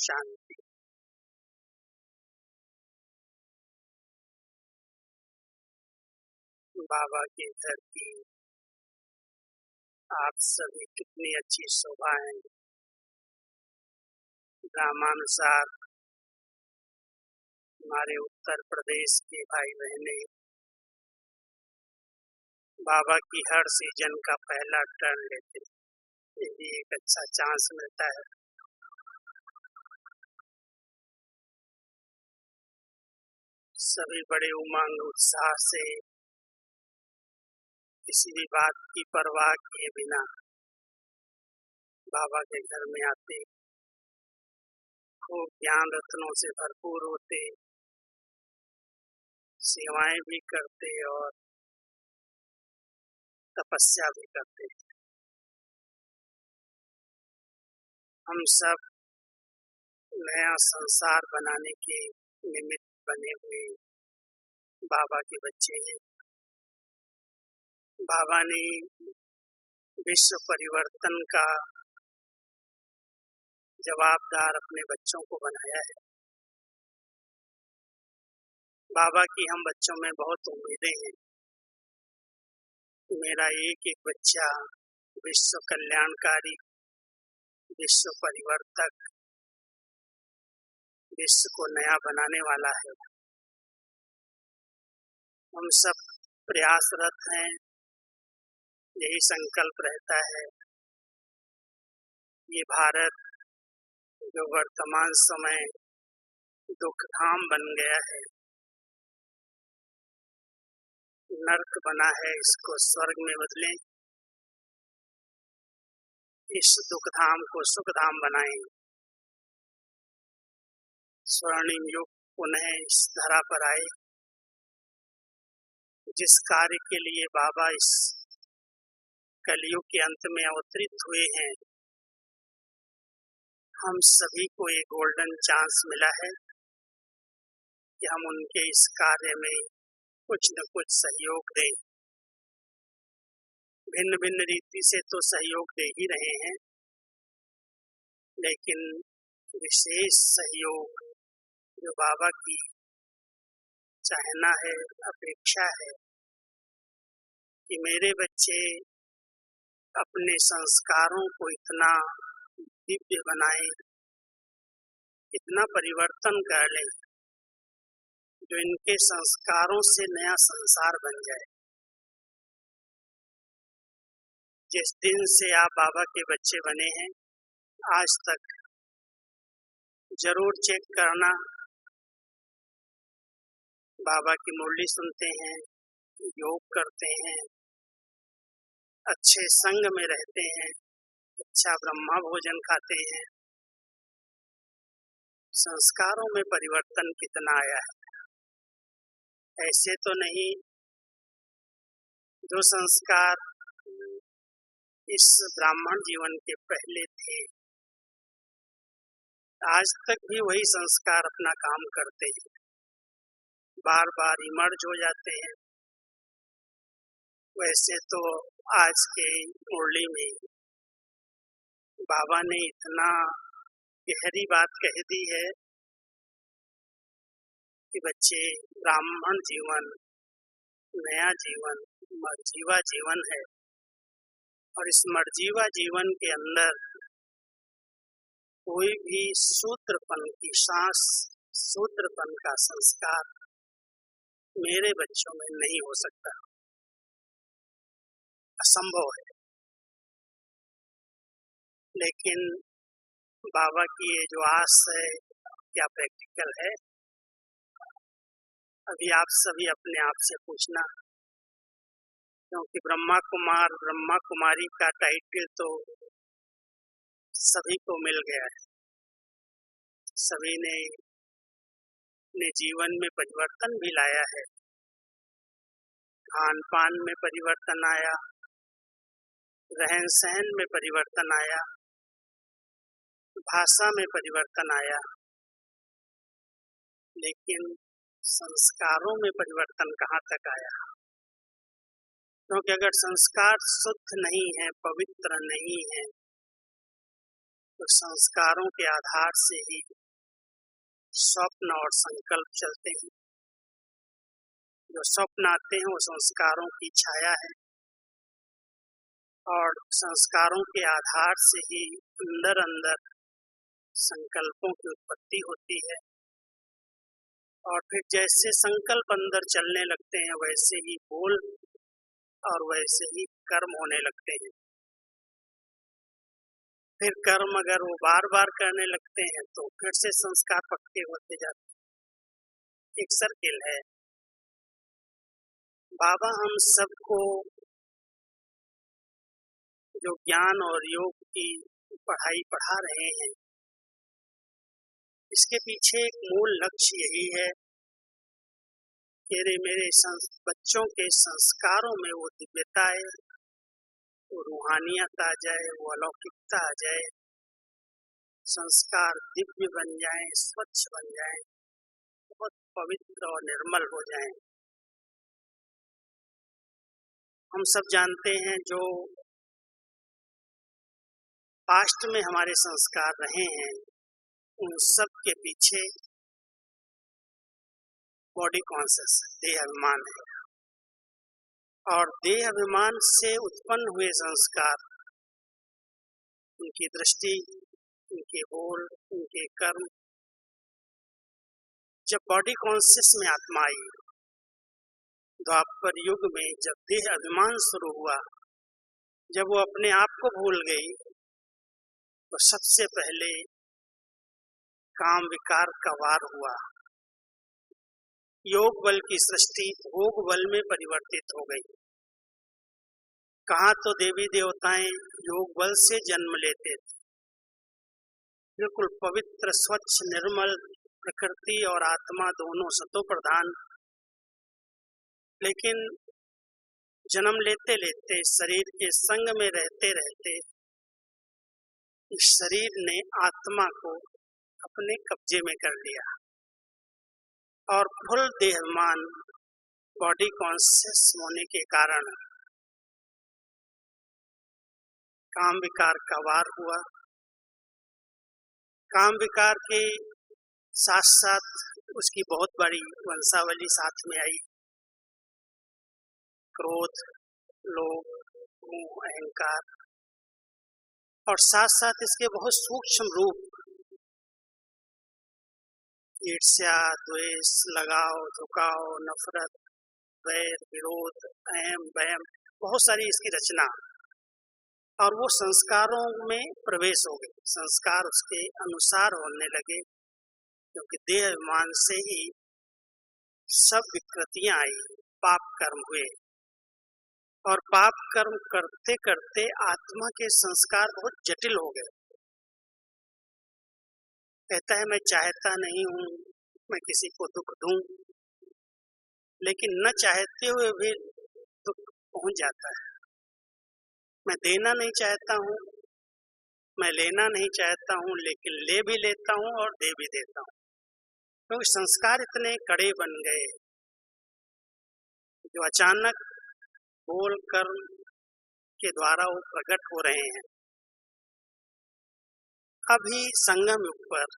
शांति। बाबा के घर की आप सभी कितनी अच्छी शोभाएं। ग्रामानुसार हमारे उत्तर प्रदेश के भाई बहने बाबा की हर सीजन का पहला टर्न लेते हैं। ये भी एक अच्छा चांस मिलता है। सभी बड़े उमंग उत्साह से किसी भी बात की परवाह किए बिना बाबा के घर में आते, खूब ज्ञान रत्नों से भरपूर होते, सेवाएं भी करते और तपस्या भी करते। हम सब नया संसार बनाने के निमित्त बने हुए बाबा के बच्चे हैं। बाबा ने विश्व परिवर्तन का जवाबदार अपने बच्चों को बनाया है। बाबा की हम बच्चों में बहुत उम्मीदें हैं। मेरा एक एक बच्चा विश्व कल्याणकारी, विश्व परिवर्तक, विश्व को नया बनाने वाला है। हम सब प्रयासरत हैं। यही संकल्प रहता है। ये भारत जो वर्तमान समय दुखधाम बन गया है, नर्क बना है, इसको स्वर्ग में बदलें। इस दुखधाम को सुखधाम बनाएं। स्वर्णिम युग पुनः इस धरा पर आए। जिस कार्य के लिए बाबा इस कलयुग के अंत में अवतरित हुए हैं, हम सभी को एक गोल्डन चांस मिला है कि हम उनके इस कार्य में कुछ न कुछ सहयोग दें। भिन्न भिन्न रीति से तो सहयोग दे ही रहे हैं, लेकिन विशेष सहयोग जो बाबा की चाहना है, अपेक्षा है कि मेरे बच्चे अपने संस्कारों को इतना दिव्य बनाएं, इतना परिवर्तन कर लें, जो इनके संस्कारों से नया संसार बन जाए। जिस दिन से आप बाबा के बच्चे बने हैं, आज तक जरूर चेक करना। बाबा की मुरली सुनते हैं, योग करते हैं, अच्छे संग में रहते हैं, अच्छा ब्रह्मा भोजन खाते हैं। संस्कारों में परिवर्तन कितना आया है। ऐसे तो नहीं जो संस्कार इस ब्राह्मण जीवन के पहले थे, आज तक भी वही संस्कार अपना काम करते हैं, बार बार इमर्ज हो जाते हैं। वैसे तो आज के मुरली में बाबा ने इतना गहरी बात कह दी है कि बच्चे, ब्राह्मण जीवन नया जीवन मर्जीवा जीवन है, और इस मर्जीवा जीवन के अंदर कोई भी शूद्रपन की सांस, शूद्रपन का संस्कार मेरे बच्चों में नहीं हो सकता, असंभव है। लेकिन बाबा की ये जो आस है, क्या प्रैक्टिकल है? अभी आप सभी अपने आप से पूछना, क्योंकि ब्रह्मा कुमार, ब्रह्मा कुमारी का टाइटल तो सभी को मिल गया है। सभी ने अपने जीवन में परिवर्तन भी लाया है। खान पान में परिवर्तन आया, रहन सहन में परिवर्तन आया, भाषा में परिवर्तन आया, लेकिन संस्कारों में परिवर्तन कहाँ तक आया? क्योंकि अगर संस्कार शुद्ध नहीं है, पवित्र नहीं है, तो संस्कारों के आधार से ही स्वप्न और संकल्प चलते हैं। जो स्वप्न आते हैं वो संस्कारों की छाया है और संस्कारों के आधार से ही अंदर अंदर संकल्पों की उत्पत्ति होती है और फिर जैसे संकल्प अंदर चलने लगते हैं वैसे ही बोल और वैसे ही कर्म होने लगते हैं। फिर कर्म अगर वो बार बार करने लगते हैं तो फिर से संस्कार पक्के होते जाते हैं। एक सर्किल है। बाबा हम सबको जो ज्ञान और योग की पढ़ाई पढ़ा रहे हैं, इसके पीछे एक मूल लक्ष्य यही है कि मेरे बच्चों के संस्कारों में वो दिव्यता है, वो रूहानियत आ जाए, वो अलौकिकता आ जाए, संस्कार दिव्य बन जाएं, स्वच्छ बन जाएं, बहुत पवित्र और निर्मल हो जाएं। हम सब जानते हैं जो पास्ट में हमारे संस्कार रहे हैं उन सब के पीछे बॉडी कॉन्शियस देह अभिमान है और देह अभिमान से उत्पन्न हुए संस्कार, उनकी दृष्टि, उनके बोल, उनके कर्म, जब बॉडी कॉन्शियस में आत्मा आई, द्वापर युग में जब देह अभिमान शुरू हुआ, जब वो अपने आप को भूल गई तो सबसे पहले काम विकार का वार हुआ। योग बल की सृष्टि भोग बल में परिवर्तित हो गई। कहाँ तो देवी देवताएं योग बल से जन्म लेते थे, बिल्कुल पवित्र स्वच्छ निर्मल, प्रकृति और आत्मा दोनों सतो प्रधान, लेकिन जन्म लेते लेते शरीर के संग में रहते रहते इस शरीर ने आत्मा को अपने कब्जे में कर लिया और फुल देहमान बॉडी कॉन्शियस होने के कारण काम विकार का वार हुआ। काम विकार के साथ साथ उसकी बहुत बड़ी वंशावली साथ में आई। क्रोध, लोभ, मोह, अहंकार और साथ साथ इसके बहुत सूक्ष्म रूप, ईर्ष्या, द्वेष, लगाव, झुकाव, नफरत, वैर, विरोध, अहम, वहम, बहुत सारी इसकी रचना और वो संस्कारों में प्रवेश हो गए। संस्कार उसके अनुसार होने लगे क्योंकि देह अभिमान से ही सब विकृतियां आई, पाप कर्म हुए और पाप कर्म करते करते आत्मा के संस्कार बहुत जटिल हो गए। कहता है मैं चाहता नहीं हूं मैं किसी को दुख दूं, लेकिन न चाहते हुए भी दुख पहुंच जाता है। मैं देना नहीं चाहता हूं, मैं लेना नहीं चाहता हूं, लेकिन ले भी लेता हूं और दे भी देता हूं, क्योंकि संस्कार इतने कड़े बन गए जो अचानक बोल कर्म के द्वारा वो प्रकट हो रहे हैं। अभी संगम युग पर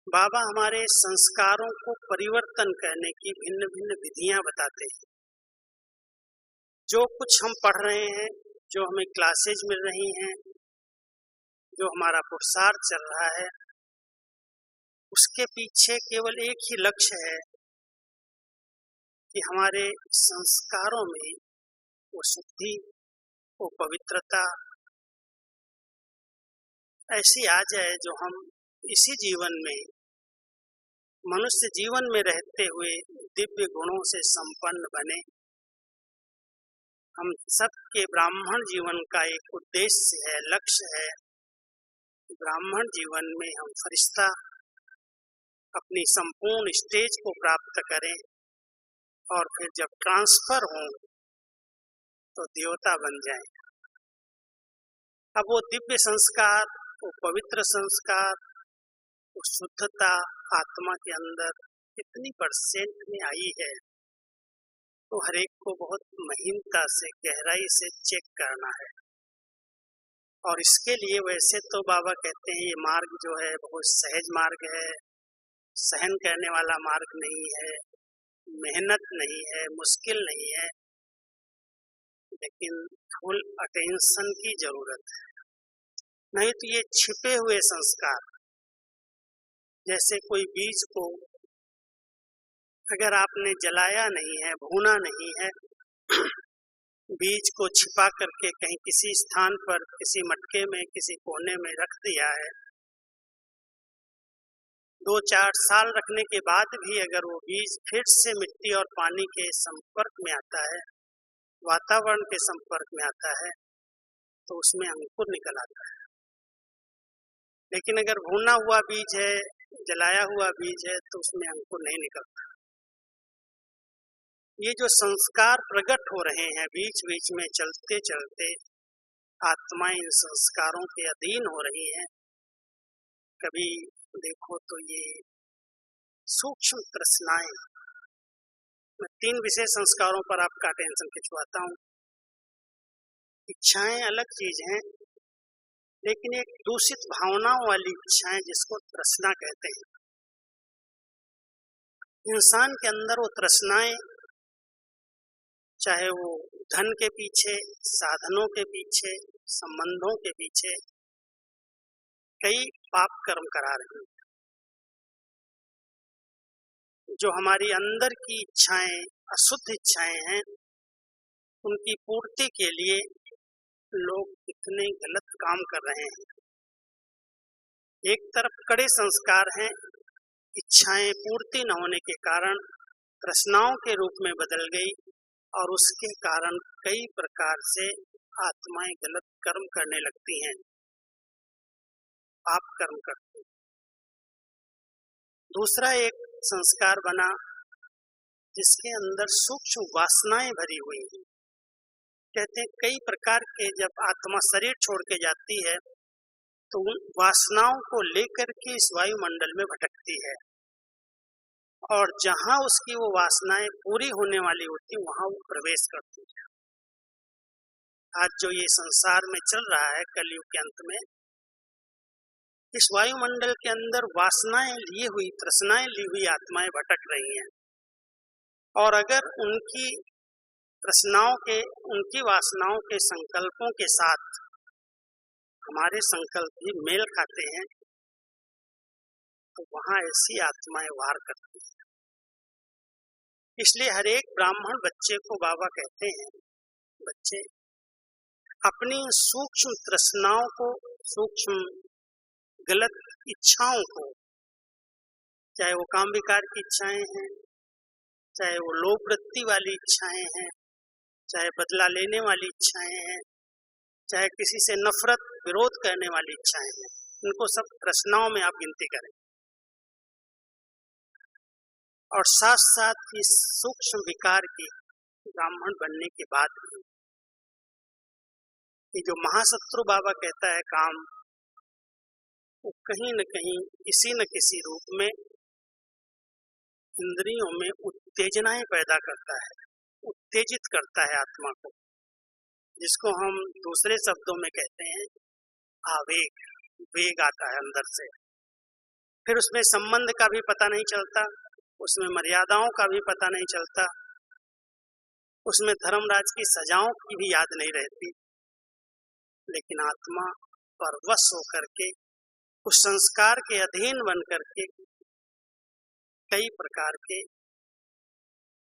बाबा हमारे संस्कारों को परिवर्तन करने की भिन्न भिन्न विधियां बताते हैं। जो कुछ हम पढ़ रहे हैं, जो हमें क्लासेज मिल रही हैं, जो हमारा पुरुषार्थ चल रहा है, उसके पीछे केवल एक ही लक्ष्य है कि हमारे संस्कारों में वो शुद्धि, वो पवित्रता ऐसी आ जाए जो हम इसी जीवन में, मनुष्य जीवन में रहते हुए दिव्य गुणों से संपन्न बने। हम सबके ब्राह्मण जीवन का एक उद्देश्य है, लक्ष्य है, ब्राह्मण जीवन में हम फरिश्ता अपनी संपूर्ण स्टेज को प्राप्त करें और फिर जब ट्रांसफर हो तो देवता बन जाएं। अब वो दिव्य संस्कार, वो पवित्र संस्कार, वो शुद्धता आत्मा के अंदर कितनी परसेंट में आई है तो हर एक को बहुत महीनता से, गहराई से चेक करना है और इसके लिए वैसे तो बाबा कहते हैं ये मार्ग जो है बहुत सहज मार्ग है, सहन करने वाला मार्ग नहीं है, मेहनत नहीं है, मुश्किल नहीं है, लेकिन फुल अटेंशन की जरूरत है। नहीं तो ये छिपे हुए संस्कार, जैसे कोई बीज को अगर आपने जलाया नहीं है, भूना नहीं है, बीज को छिपा करके कहीं किसी स्थान पर, किसी मटके में, किसी कोने में रख दिया है, 2-4 साल रखने के बाद भी अगर वो बीज फिर से मिट्टी और पानी के संपर्क में आता है, वातावरण के संपर्क में आता है, तो उसमें अंकुर निकल आता है। लेकिन अगर भुना हुआ बीज है, जलाया हुआ बीज है, तो उसमें अंकुर नहीं निकलता। ये जो संस्कार प्रकट हो रहे हैं बीच बीच में, चलते चलते आत्माएं इन संस्कारों के अधीन हो रही हैं। कभी देखो तो ये सूक्ष्म तृष्णाएं, मैं 3 विशेष संस्कारों पर आपका अटेंशन खिंचवाता हूँ। इच्छाएं अलग चीज हैं, लेकिन एक दूषित भावनाओं वाली इच्छाएं जिसको तृष्णा कहते हैं, इंसान के अंदर वो तृष्णाएं, चाहे वो धन के पीछे, साधनों के पीछे, संबंधों के पीछे कई पाप कर्म करा रही हैं। जो हमारी अंदर की इच्छाएं, अशुद्ध इच्छाएं हैं, उनकी पूर्ति के लिए लोग कितने गलत काम कर रहे हैं। एक तरफ कड़े संस्कार हैं, इच्छाएं पूर्ति न होने के कारण तृष्णाओं के रूप में बदल गई, और उसके कारण कई प्रकार से आत्माएं गलत कर्म करने लगती हैं, पाप कर्म करती हैं। दूसरा एक संस्कार बना जिसके अंदर सूक्ष्म वासनाएं भरी हुई हैं। कहते हैं कई प्रकार के, जब आत्मा शरीर छोड़ के जाती है तो उन वासनाओं को लेकर के इस वायुमंडल में भटकती है, और जहां उसकी वो वासनाएं पूरी होने वाली होती वहां वो प्रवेश करती है। आज जो ये संसार में चल रहा है कलयुग के अंत में, इस वायुमंडल के अंदर वासनाएं लिए हुई, तृष्णाएं ली हुई आत्माएं भटक रही हैं, और अगर उनकी तृष्णाओं के, उनकी वासनाओं के संकल्पों के साथ हमारे संकल्प भी मेल खाते हैं, तो वहां ऐसी आत्माएं वार करती हैं। इसलिए हर एक ब्राह्मण बच्चे को बाबा कहते हैं, बच्चे अपनी सूक्ष्म तृष्णाओं को, सूक्ष्म गलत इच्छाओं को, चाहे वो काम विकार की इच्छाएं हैं, चाहे वो लोभ वृत्ति वाली इच्छाएं हैं, चाहे बदला लेने वाली इच्छाएं हैं, चाहे किसी से नफरत, विरोध करने वाली इच्छाएं हैं, इनको सब तृष्णाओं में आप गिनती करें। और साथ साथ इस सूक्ष्म विकार की ब्राह्मण बनने के बाद भी ये जो महाशत्रु बाबा कहता है काम, वो कहीं न कहीं किसी न किसी रूप में इंद्रियों में उत्तेजनाएं पैदा करता है, उत्तेजित करता है आत्मा को, जिसको हम दूसरे शब्दों में कहते हैं आवेग। वेग आता है अंदर से, फिर उसमें संबंध का भी पता नहीं चलता, उसमें मर्यादाओं का भी पता नहीं चलता, उसमें धर्मराज की सजाओं की भी याद नहीं रहती, लेकिन आत्मा परवश होकर के, उस संस्कार के अधीन बन करके कई प्रकार के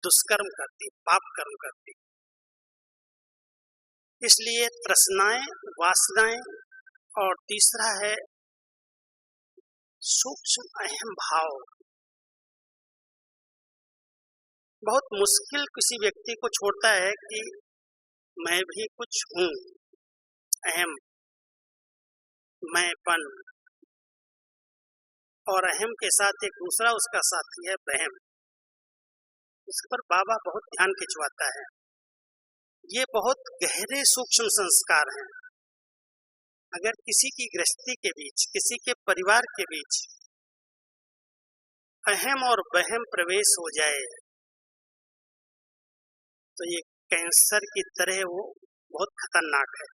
दुष्कर्म करती, पाप कर्म करती। इसलिए तृष्णाएं, वासनाएं, और तीसरा है सूक्ष्म अहम भाव। बहुत मुश्किल किसी व्यक्ति को छोड़ता है कि मैं भी कुछ हूं, अहम, मैंपन, और अहम के साथ एक दूसरा उसका साथी है बहम। इस पर बाबा बहुत ध्यान खिंचवाता है। ये बहुत गहरे सूक्ष्म संस्कार हैं। अगर किसी की गृहस्थी के बीच, किसी के परिवार के बीच अहम और बहम प्रवेश हो जाए तो ये कैंसर की तरह वो बहुत खतरनाक है।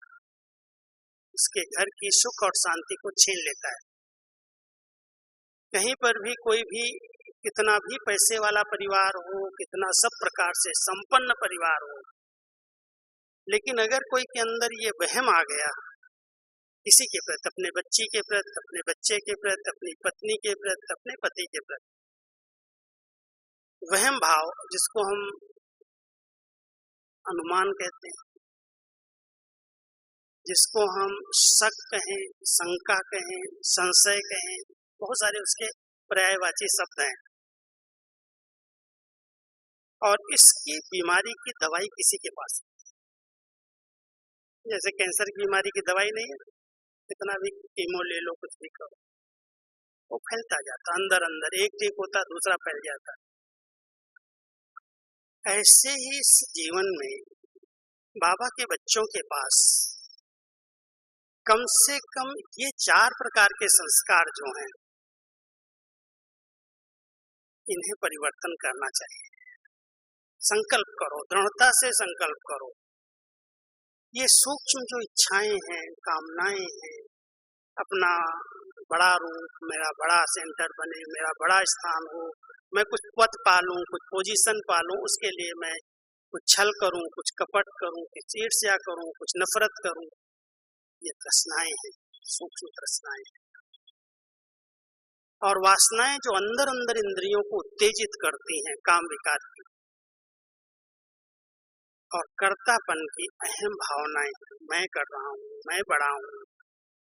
उसके घर की सुख और शांति को छीन लेता है। कहीं पर भी कोई भी कितना भी पैसे वाला परिवार हो, कितना सब प्रकार से संपन्न परिवार हो, लेकिन अगर कोई के अंदर ये वहम आ गया किसी के प्रति, अपने बच्ची के प्रति, अपने बच्चे के प्रति, अपनी पत्नी के प्रति, अपने पति के प्रति, वहम भाव जिसको हम अनुमान कहते हैं, जिसको हम शक कहें, शंका कहें, संशय कहें, बहुत सारे उसके पर्यायवाची शब्द हैं। और इसकी बीमारी की दवाई किसी के पास नहीं। जैसे कैंसर की बीमारी की दवाई नहीं है, कितना भी कीमो ले लो, कुछ भी करो, वो फैलता जाता अंदर अंदर, एक ठीक होता दूसरा फैल जाता। ऐसे ही इस जीवन में बाबा के बच्चों के पास कम से कम ये 4 प्रकार के संस्कार जो हैं, इन्हें परिवर्तन करना चाहिए। संकल्प करो, दृढ़ता से संकल्प करो। ये सूक्ष्म जो इच्छाएं हैं, कामनाएं हैं, अपना बड़ा रूप, मेरा बड़ा सेंटर बने, मेरा बड़ा स्थान हो, मैं कुछ पद पालूं, कुछ पोजीशन पालूं, उसके लिए मैं कुछ छल करूं, कुछ कपट करूं, कुछ ईर्ष्या करूं, कुछ नफरत करूं, ये तृष्णाएं हैं, सूक्ष्म तृष्णाएं हैं। और वासनाएं जो अंदर अंदर इंद्रियों को उत्तेजित करती हैं, काम विकार की और कर्तापन की अहम भावनाएं, मैं कर रहा हूं, मैं बड़ा हूं,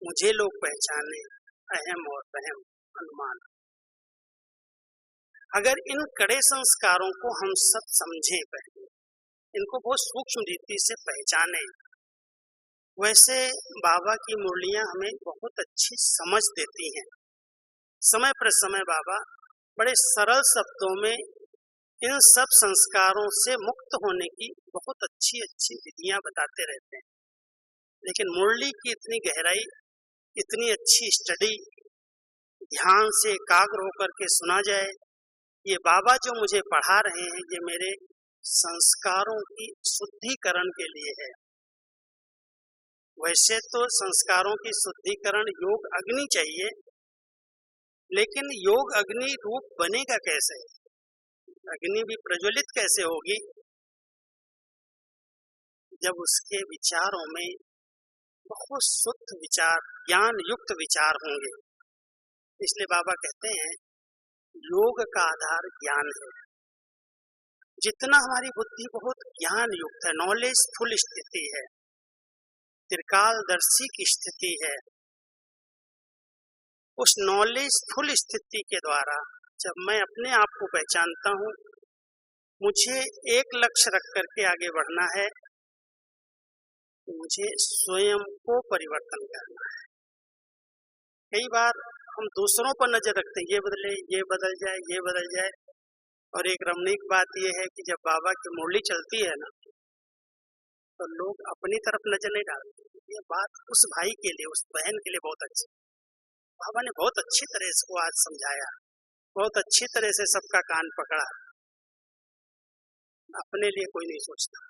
मुझे लोग पहचाने, अहम और वहम अनुमान। अगर इन कड़े संस्कारों को हम सब समझें, पहले इनको बहुत सूक्ष्म रीति से पहचाने, वैसे बाबा की मुरलियां हमें बहुत अच्छी समझ देती हैं। समय पर समय बाबा बड़े सरल शब्दों में इन सब संस्कारों से मुक्त होने की बहुत अच्छी अच्छी विधियां बताते रहते हैं। लेकिन मुरली की इतनी गहराई, इतनी अच्छी स्टडी, ध्यान से एकाग्र होकर के सुना जाए, ये बाबा जो मुझे पढ़ा रहे हैं, ये मेरे संस्कारों की शुद्धिकरण के लिए है। वैसे तो संस्कारों की शुद्धिकरण योग अग्नि चाहिए, लेकिन योग अग्नि रूप बनेगा कैसे? अग्नि भी प्रज्वलित कैसे होगी? जब उसके विचारों में बहुत शुद्ध विचार, ज्ञान युक्त विचार होंगे। इसलिए बाबा कहते हैं योग का आधार ज्ञान है। जितना हमारी बुद्धि बहुत ज्ञान युक्त है, नॉलेजफुल स्थिति है, त्रिकालदर्शी की स्थिति है, उस नॉलेजफुल स्थिति के द्वारा जब मैं अपने आप को पहचानता हूँ, मुझे एक लक्ष्य रख करके आगे बढ़ना है, मुझे स्वयं को परिवर्तन करना है। कई बार हम दूसरों पर नजर रखते हैं, ये बदले, ये बदल जाए, ये बदल जाए। और एक रमणीक बात यह है कि जब बाबा की मुरली चलती है ना, तो लोग अपनी तरफ नजर नहीं डालते। ये बात उस भाई के लिए, उस बहन के लिए बहुत अच्छी, बाबा ने बहुत अच्छी तरह इसको आज समझाया, बहुत अच्छी तरह से सबका कान पकड़ा। अपने लिए कोई नहीं सोचता,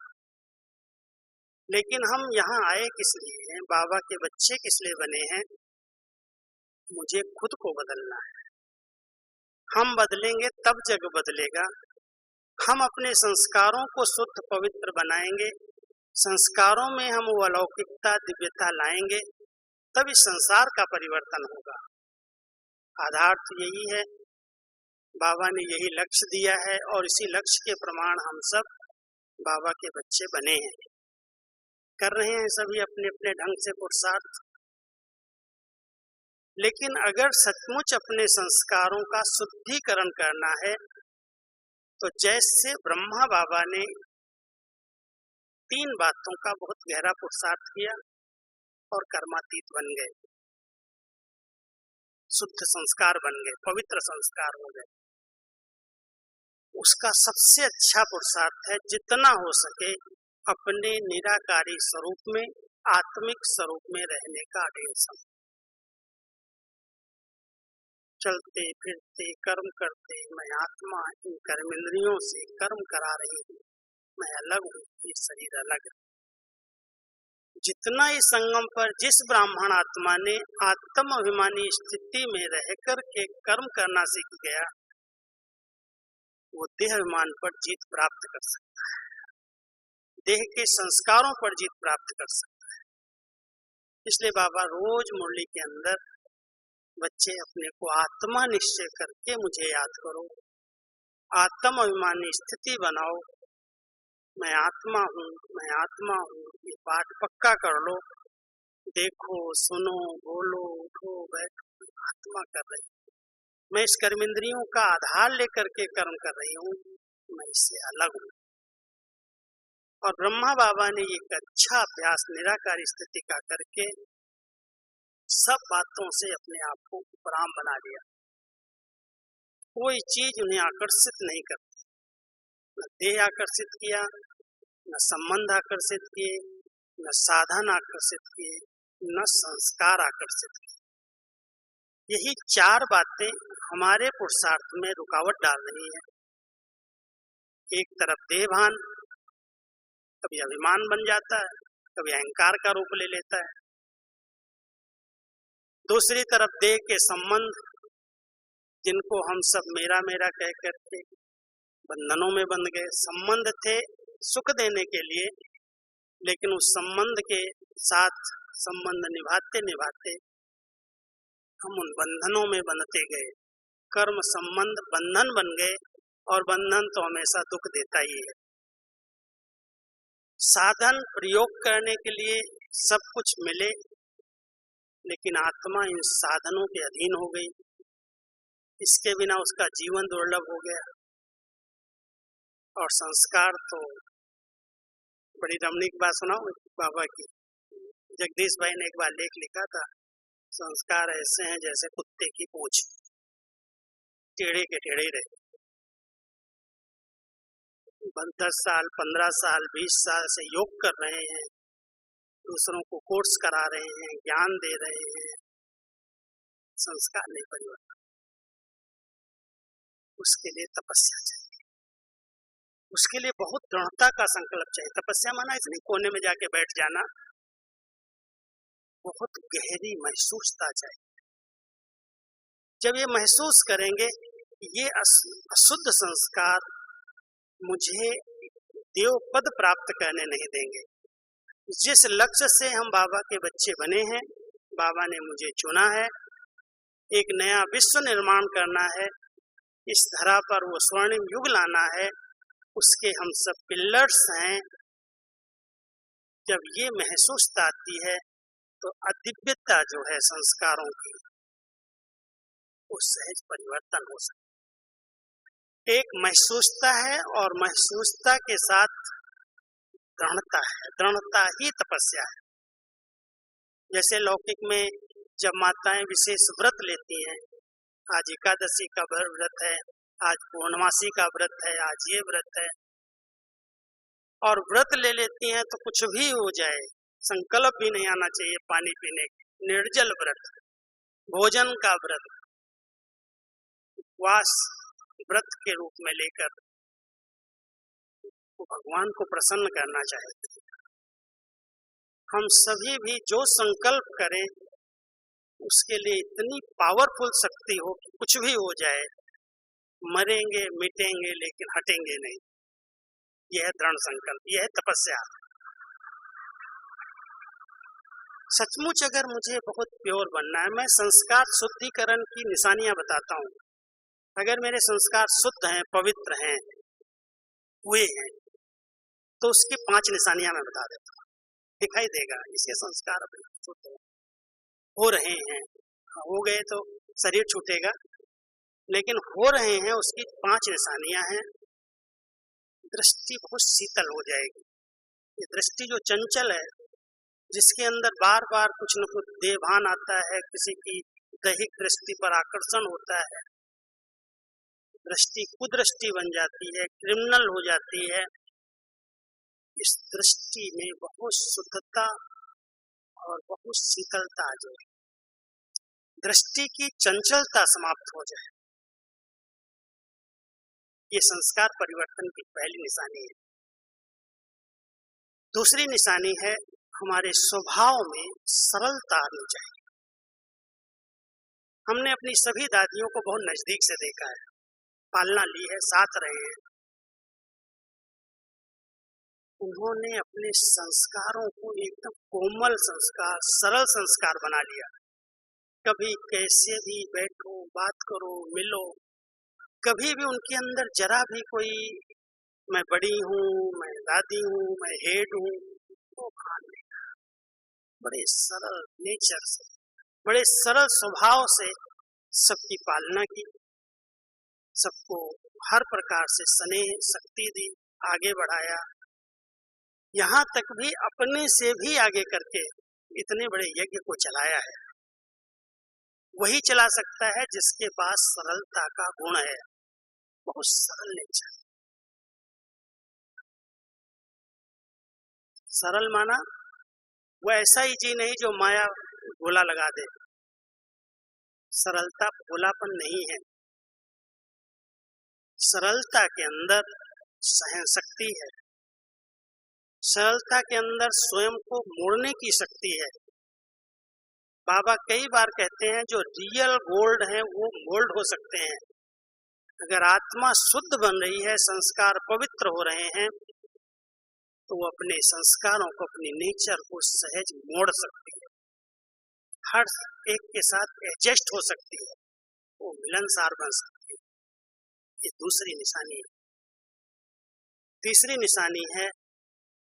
लेकिन हम यहाँ आए किस लिए हैं, बाबा के बच्चे किस लिए बने हैं? मुझे खुद को बदलना है। हम बदलेंगे तब जग बदलेगा। हम अपने संस्कारों को शुद्ध पवित्र बनाएंगे, संस्कारों में हम वो अलौकिकता, दिव्यता लाएंगे, तब इस संसार का परिवर्तन होगा। आधार तो यही है, बाबा ने यही लक्ष्य दिया है और इसी लक्ष्य के प्रमाण हम सब बाबा के बच्चे बने हैं, कर रहे हैं सभी अपने अपने ढंग से पुरुषार्थ। लेकिन अगर सचमुच अपने संस्कारों का शुद्धिकरण करना है, तो जैसे ब्रह्मा बाबा ने 3 बातों का बहुत गहरा पुरुषार्थ किया और कर्मातीत बन गए, शुद्ध संस्कार बन गए, पवित्र संस्कार हो गए। उसका सबसे अच्छा पुरुषार्थ है जितना हो सके अपने निराकारी स्वरूप में, आत्मिक स्वरूप में रहने का अडेंशन। चलते फिरते कर्म करते मैं आत्मा इन कर्मेंद्रियों से कर्म करा रही हूँ, मैं अलग हूँ, ये शरीर अलग है। जितना इस संगम पर जिस ब्राह्मण आत्मा ने आत्म अभिमानी स्थिति में रहकर के कर्म करना सीख गया, वो देह अभिमान पर जीत प्राप्त कर सकता है, देह के संस्कारों पर जीत प्राप्त कर सकता है। इसलिए बाबा रोज मुरली के अंदर बच्चे अपने को आत्मा निश्चय करके मुझे याद करो, आत्म अभिमानी स्थिति बनाओ, मैं आत्मा हूँ, मैं आत्मा हूँ, ये पाठ पक्का कर लो। देखो, सुनो, बोलो, उठो, बैठो, आत्मा कर रही हूँ। मैं इस कर्मेंद्रियों का आधार लेकर के कर्म कर रही हूँ, मैं इससे अलग हूँ। और ब्रह्मा बाबा ने एक अच्छा अभ्यास निराकारी स्थिति का करके सब बातों से अपने आप को उपराम बना लिया। कोई चीज उन्हें आकर्षित नहीं करती, न देह आकर्षित किया, न संबंध आकर्षित किए, न साधन आकर्षित किए, न संस्कार आकर्षित किए। यही चार बातें हमारे पुरुषार्थ में रुकावट डाल रही है। एक तरफ देहभान, कभी अभिमान बन जाता है, कभी अहंकार का रूप ले लेता है। दूसरी तरफ देह के संबंध, जिनको हम सब मेरा मेरा कह करके बंधनों में बंध गए। संबंध थे सुख देने के लिए, लेकिन उस संबंध के साथ संबंध निभाते निभाते हम उन बंधनों में बंधते गए। कर्म संबंध बंधन बन गए, और बंधन तो हमेशा दुख देता ही है। साधन प्रयोग करने के लिए सब कुछ मिले, लेकिन आत्मा इन साधनों के अधीन हो गई। इसके बिना उसका जीवन दुर्लभ हो गया। और संस्कार तो बड़ी रमणीक बात सुनाओ बाबा की। जगदीश भाई ने एक बार लेख लिखा था, संस्कार ऐसे हैं जैसे कुत्ते की पूंछ, टेढ़े के टेढ़े रहे। 10 साल, 15 साल, 20 साल से योग कर रहे हैं, दूसरों को कोर्स करा रहे हैं, ज्ञान दे रहे हैं, संस्कार नहीं परिवर्तन। उसके लिए तपस्या चाहिए, उसके लिए बहुत दृढ़ता का संकल्प चाहिए। तपस्या माना इसलिए कोने में जाके बैठ जाना, बहुत गहरी महसूसता चाहिए। जब ये महसूस करेंगे ये अशुद्ध संस्कार मुझे देव पद प्राप्त करने नहीं देंगे। जिस लक्ष्य से हम बाबा के बच्चे बने हैं, बाबा ने मुझे चुना है, एक नया विश्व निर्माण करना है, इस धरा पर वो स्वर्णिम युग लाना है, उसके हम सब पिलर्स हैं। जब ये महसूसता आती है तो अदिव्यता जो है संस्कारों की, वो सहज परिवर्तन हो सकता है। एक महसूसता है, और महसूसता के साथ दृढ़ता है। दृढ़ता ही तपस्या है। जैसे लौकिक में जब माताएं विशेष व्रत लेती हैं, आज एकादशी का व्रत है, आज पूर्णमासी का व्रत है, आज ये व्रत है, और व्रत ले लेती हैं तो कुछ भी हो जाए, संकल्प भी नहीं आना चाहिए पानी पीने, निर्जल व्रत, भोजन का व्रत, उपवास व्रत के रूप में लेकर वो भगवान को प्रसन्न करना चाहते हैं। हम सभी भी जो संकल्प करें उसके लिए इतनी पावरफुल शक्ति हो कि कुछ भी हो जाए, मरेंगे मिटेंगे लेकिन हटेंगे नहीं। यह है दृढ़ संकल्प, यह है तपस्या। सचमुच अगर मुझे बहुत प्योर बनना है, मैं संस्कार शुद्धिकरण की निशानियां बताता हूँ। अगर मेरे संस्कार शुद्ध हैं, पवित्र हैं, हुए हैं, तो उसकी 5 निशानियां मैं बता देता हूँ। दिखाई देगा इसके संस्कार अपने शुद्ध हो रहे हैं। हो गए तो शरीर छूटेगा, लेकिन हो रहे हैं उसकी 5 निशानियां हैं। दृष्टि बहुत शीतल हो जाएगी। ये दृष्टि जो चंचल है, जिसके अंदर बार बार कुछ न कुछ देहभान आता है, किसी की दैहिक दृष्टि पर आकर्षण होता है, दृष्टि कुदृष्टि बन जाती है, क्रिमिनल हो जाती है। इस दृष्टि में बहुत शुद्धता और बहुत शीतलता आ जाए, दृष्टि की चंचलता समाप्त हो जाए, ये संस्कार परिवर्तन की पहली निशानी है। दूसरी निशानी है, हमारे स्वभाव में सरलता आनी चाहिए। हमने अपनी सभी दादियों को बहुत नजदीक से देखा है, पालना ली है, साथ रहे हैं। उन्होंने अपने संस्कारों को एकदम कोमल संस्कार, सरल संस्कार बना लिया। कभी कैसे भी बैठो, बात करो, मिलो, कभी भी उनके अंदर जरा भी कोई मैं बड़ी हूँ, मैं दादी हूँ, मैं हेड हूँ, वो भान नहीं। बड़े सरल नेचर से, बड़े सरल स्वभाव से सबकी पालना की, सबको हर प्रकार से स्नेह शक्ति दी, आगे बढ़ाया। यहाँ तक भी अपने से भी आगे करके इतने बड़े यज्ञ को चलाया है। वही चला सकता है जिसके पास सरलता का गुण है, बहुत सरल नेचर। सरल माना वो ऐसा ही जी नहीं जो माया भोला लगा दे। सरलता भोलापन नहीं है। सरलता के अंदर सहन शक्ति है, सरलता के अंदर स्वयं को मोड़ने की शक्ति है। बाबा कई बार कहते हैं जो रियल गोल्ड है वो मोल्ड हो सकते हैं। अगर आत्मा शुद्ध बन रही है, संस्कार पवित्र हो रहे हैं, तो वो अपने संस्कारों को, अपनी नेचर को सहज मोड़ सकती है, हर एक के साथ एडजस्ट हो सकती है, वो मिलनसार बन सकती है। ये दूसरी निशानी है। तीसरी निशानी है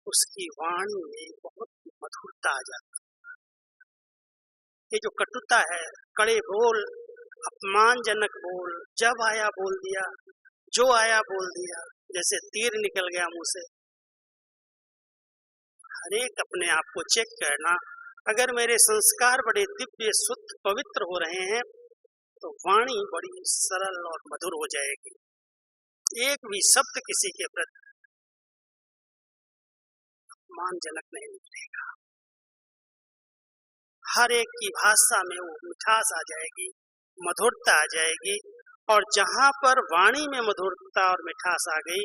उसकी वाणी में बहुत मधुरता आ जाती है। ये जो कटुता है, कड़े बोल, अपमानजनक बोल, जब आया बोल दिया, जो आया बोल दिया, जैसे तीर निकल गया मुंह से। हर एक अपने आप को चेक करना। अगर मेरे संस्कार बड़े दिव्य शुद्ध पवित्र हो रहे हैं तो वाणी बड़ी सरल और मधुर हो जाएगी। एक भी शब्द किसी के प्रति अपमानजनक नहीं निकलेगा। हर एक की भाषा में वो मिठास आ जाएगी, मधुरता आ जाएगी। और जहां पर वाणी में मधुरता और मिठास आ गई,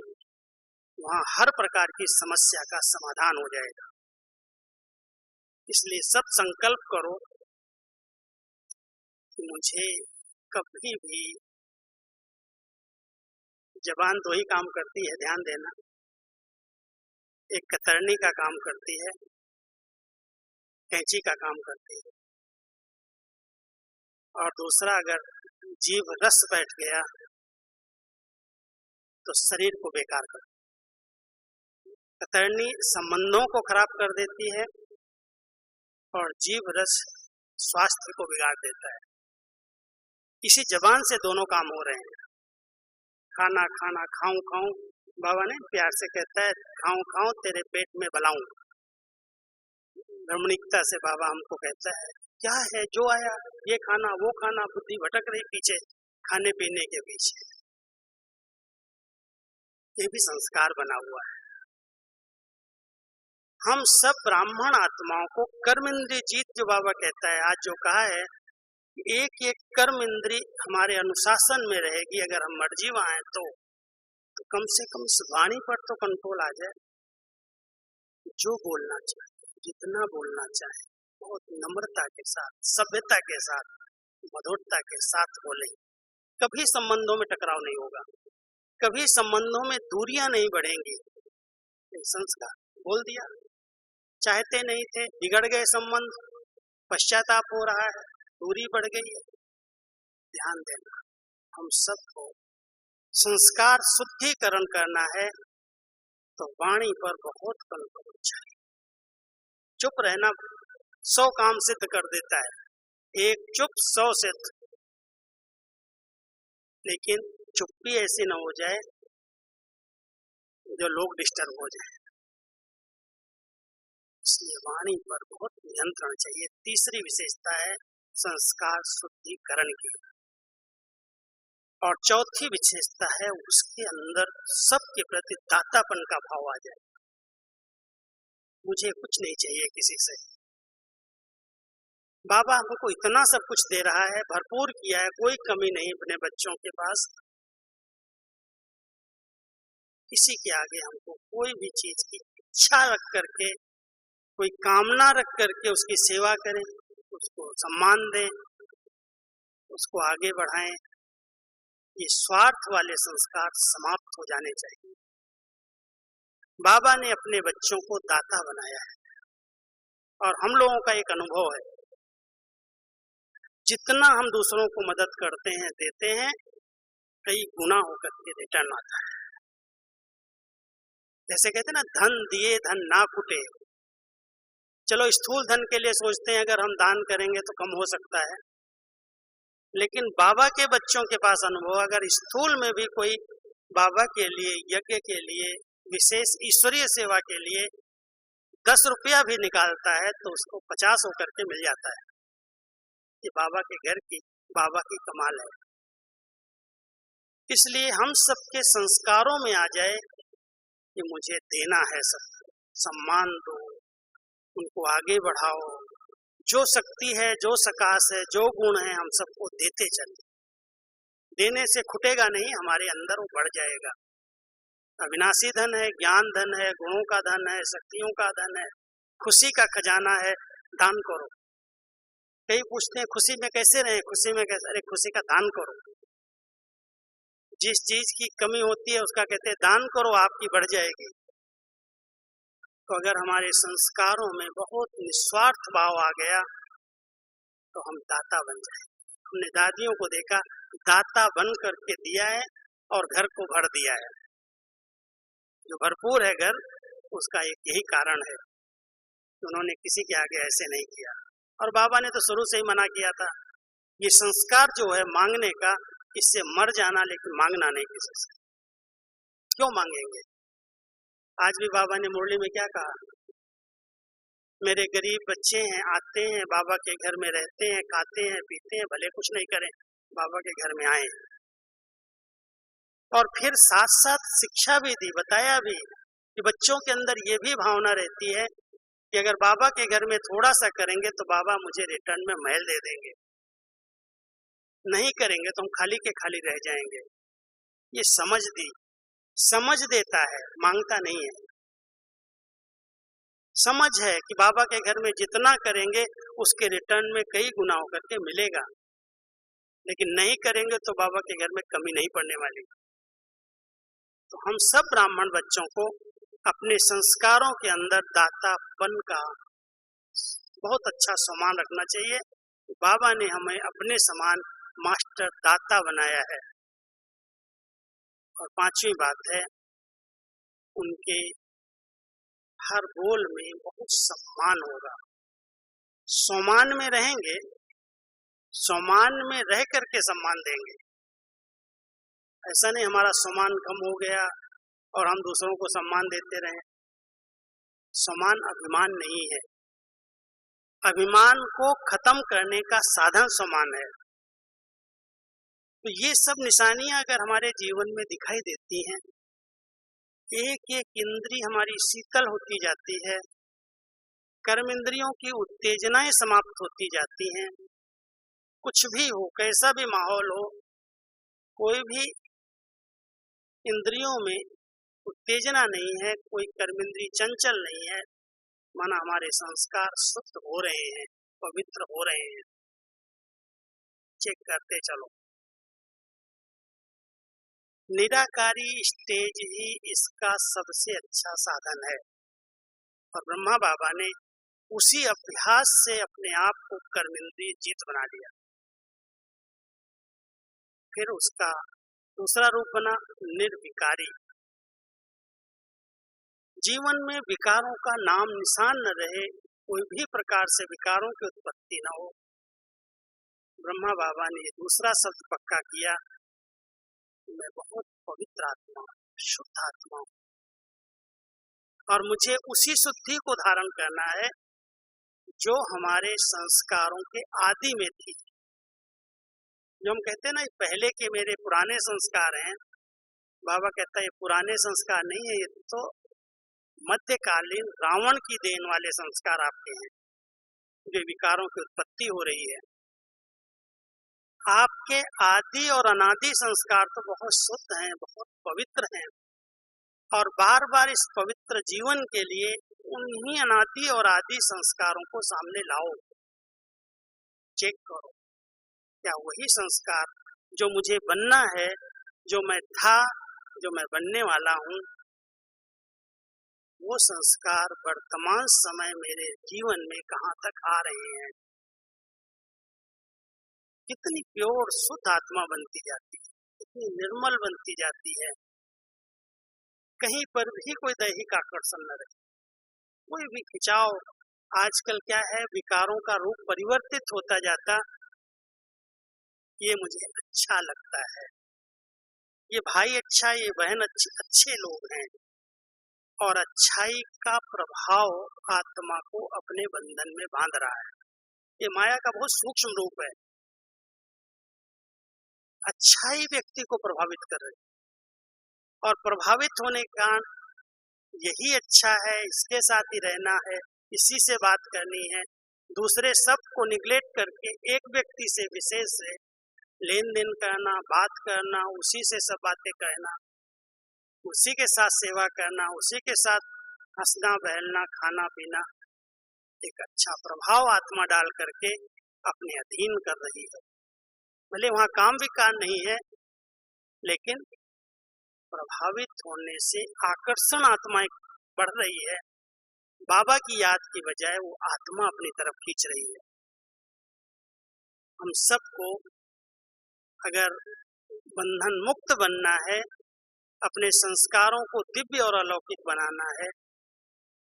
वहां हर प्रकार की समस्या का समाधान हो जाएगा। इसलिए सब संकल्प करो कि मुझे कभी भी, जबान दो ही काम करती है, ध्यान देना। एक कतरनी का काम करती है, कैंची का काम करती है, और दूसरा अगर जीभ रस बैठ गया तो शरीर को बेकार कर। कतरनी संबंधों को खराब कर देती है और जीभ रस स्वास्थ्य को बिगाड़ देता है। इसी जबान से दोनों काम हो रहे हैं। खाना खाना, खाऊं खाऊं, बाबा ने प्यार से कहता है, खाऊं खाऊं तेरे पेट में बलाऊं। ब्रह्मणिकता से बाबा हमको कहता है क्या है, जो आया ये खाना वो खाना, बुद्धि भटक रही पीछे, खाने पीने के पीछे। ये भी संस्कार बना हुआ है। हम सब ब्राह्मण आत्माओं को कर्म इंद्रिय जीत, जो बाबा कहता है, आज जो कहा है, एक एक कर्म इंद्रिय हमारे अनुशासन में रहेगी। अगर हम मर्जीवा हैं तो कम से कम इस वाणी पर तो कंट्रोल आ जाए। जो बोलना चाहे, जितना बोलना चाहे, बहुत नम्रता के साथ, सभ्यता के साथ, मधुरता के साथ बोलें। कभी संबंधों में टकराव नहीं होगा, कभी संबंधों में दूरियां नहीं बढ़ेंगी। संस्कार बोल दिया, चाहते नहीं थे, बिगड़ गए संबंध, पश्चाताप हो रहा है, दूरी बढ़ गई है। ध्यान देना, हम सबको संस्कार शुद्धिकरण करना है तो वाणी पर बहुत कंट्रोल चाहिए। चुप रहना 100 काम सिद्ध कर देता है, एक चुप 100 सिद्ध। लेकिन चुप्पी ऐसी न हो जाए जो लोग डिस्टर्ब हो जाए। इसलिए वाणी पर बहुत नियंत्रण चाहिए। तीसरी विशेषता है संस्कार शुद्धिकरण की। और चौथी विशेषता है उसके अंदर सबके प्रति दातापन का भाव आ जाए। मुझे कुछ नहीं चाहिए किसी से, बाबा हमको इतना सब कुछ दे रहा है, भरपूर किया है, कोई कमी नहीं अपने बच्चों के पास। किसी के आगे हमको कोई भी चीज की इच्छा रख करके कोई कामना रख करके उसकी सेवा करें, उसको सम्मान दें, उसको आगे बढ़ाएं। ये स्वार्थ वाले संस्कार समाप्त हो जाने चाहिए। बाबा ने अपने बच्चों को दाता बनाया है और हम लोगों का एक अनुभव है, जितना हम दूसरों को मदद करते हैं, देते हैं, कई गुना होकर के रिटर्न आता है। जैसे कहते हैं ना, धन दिए धन ना फूटे। चलो स्थूल धन के लिए सोचते हैं अगर हम दान करेंगे तो कम हो सकता है, लेकिन बाबा के बच्चों के पास अनुभव, अगर स्थूल में भी कोई बाबा के लिए, यज्ञ के लिए, विशेष ईश्वरीय सेवा के लिए 10 रुपया भी निकालता है तो उसको 50 होकर के मिल जाता है। ये बाबा के घर की, बाबा की कमाल है। इसलिए हम सबके संस्कारों में आ जाए कि मुझे देना है, सबको सम्मान दो, उनको आगे बढ़ाओ, जो शक्ति है, जो सकाश है, जो गुण है, हम सबको देते चले। देने से खुटेगा नहीं, हमारे अंदर वो बढ़ जाएगा। अविनाशी धन है, ज्ञान धन है, गुणों का धन है, शक्तियों का धन है, खुशी का खजाना है। दान करो। कई पूछते हैं खुशी में कैसे रहें, खुशी में कैसे? अरे खुशी का दान करो। जिस चीज की कमी होती है उसका कहते हैं दान करो, आपकी बढ़ जाएगी। तो अगर हमारे संस्कारों में बहुत निस्वार्थ भाव आ गया तो हम दाता बन जाए। हमने दादियों को देखा, दाता बन करके दिया है और घर को भर दिया है। जो भरपूर है घर, उसका एक यही कारण है कि उन्होंने किसी के आगे ऐसे नहीं किया। और बाबा ने तो शुरू से ही मना किया था, ये संस्कार जो है मांगने का, इससे मर जाना, लेकिन मांगना नहीं किसी से। क्यों मांगेंगे? आज भी बाबा ने मुरली में क्या कहा, मेरे गरीब बच्चे हैं, आते हैं बाबा के घर में, रहते हैं, खाते हैं, पीते हैं, भले कुछ नहीं करें, बाबा के घर में आए। और फिर साथ साथ शिक्षा भी दी, बताया भी कि बच्चों के अंदर ये भी भावना रहती है कि अगर बाबा के घर में थोड़ा सा करेंगे तो बाबा मुझे रिटर्न में महल दे देंगे, नहीं करेंगे तो हम खाली के खाली रह जाएंगे। ये समझ दी, समझ देता है, मांगता नहीं है। समझ है कि बाबा के घर में जितना करेंगे उसके रिटर्न में कई गुना होकर के मिलेगा, लेकिन नहीं करेंगे तो बाबा के घर में कमी नहीं पड़ने वाली। तो हम सब ब्राह्मण बच्चों को अपने संस्कारों के अंदर दातापन का बहुत अच्छा सम्मान रखना चाहिए। बाबा ने हमें अपने समान मास्टर दाता बनाया है। और पांचवी बात है, उनके हर बोल में बहुत सम्मान होगा। सम्मान में रहेंगे, सम्मान में रह करके सम्मान देंगे। ऐसा नहीं हमारा सम्मान कम हो गया और हम दूसरों को सम्मान देते रहें। सम्मान अभिमान नहीं है, अभिमान को खत्म करने का साधन सम्मान है। तो ये सब निशानियां अगर हमारे जीवन में दिखाई देती हैं, एक एक इंद्री हमारी शीतल होती जाती है, कर्म इंद्रियों की उत्तेजनाएं समाप्त होती जाती हैं। कुछ भी हो, कैसा भी माहौल हो, कोई भी इंद्रियों में उत्तेजना नहीं है, कोई कर्मेंद्री चंचल नहीं है, माना हमारे संस्कार शुद्ध हो रहे हैं, पवित्र हो रहे हैं। चेक करते चलो। निराकारी स्टेज ही इसका सबसे अच्छा साधन है। और ब्रह्मा बाबा ने उसी अभ्यास से अपने आप को कर्मेंद्रिय जीत बना लिया। फिर उसका दूसरा रूप बना निर्विकारी। जीवन में विकारों का नाम निशान न रहे, कोई भी प्रकार से विकारों की उत्पत्ति न हो। ब्रह्मा बाबा ने दूसरा शब्द पक्का किया, मैं बहुत पवित्र आत्मा, शुद्ध आत्मा हूं, और मुझे उसी शुद्धि को धारण करना है जो हमारे संस्कारों के आदि में थी। जो हम कहते हैं ना, पहले के मेरे पुराने संस्कार हैं, बाबा कहता है ये पुराने संस्कार नहीं है, ये तो मध्यकालीन रावण की देन वाले संस्कार आपके हैं, जो विकारों की उत्पत्ति हो रही है। आपके आदि और अनादि संस्कार तो बहुत शुद्ध हैं, बहुत पवित्र हैं, और बार बार इस पवित्र जीवन के लिए उन्हीं अनादि और आदि संस्कारों को सामने लाओ, चेक करो क्या वही संस्कार जो मुझे बनना है, जो मैं था, जो मैं बनने वाला हूँ, वो संस्कार वर्तमान समय मेरे जीवन में कहाँ तक आ रहे हैं। कितनी प्योर शुद्ध आत्मा बनती जाती है, कितनी निर्मल बनती जाती है। कहीं पर भी कोई दैहिक आकर्षण न रहे, कोई भी खिंचाव। आजकल क्या है, विकारों का रूप परिवर्तित होता जाता, ये मुझे अच्छा लगता है, ये भाई अच्छा, ये बहन अच्छे लोग हैं। और अच्छाई का प्रभाव आत्मा को अपने बंधन में बांध रहा है। ये माया का बहुत सूक्ष्म रूप है। अच्छाई व्यक्ति को प्रभावित कर रही है और प्रभावित होने का यही अच्छा है, इसके साथ ही रहना है, इसी से बात करनी है। दूसरे सब को निग्लेक्ट करके एक व्यक्ति से विशेष से लेन देन करना, बात करना, उसी से सब बातें कहना, उसी के साथ सेवा करना, उसी के साथ हंसना बहलना, खाना पीना, एक अच्छा प्रभाव आत्मा डाल करके अपने अधीन कर रही है। भले वहां काम विकार नहीं है, लेकिन प्रभावित होने से आकर्षण आत्माएं बढ़ रही है। बाबा की याद की बजाय वो आत्मा अपनी तरफ खींच रही है। हम सबको अगर बंधन मुक्त बनना है, अपने संस्कारों को दिव्य और अलौकिक बनाना है,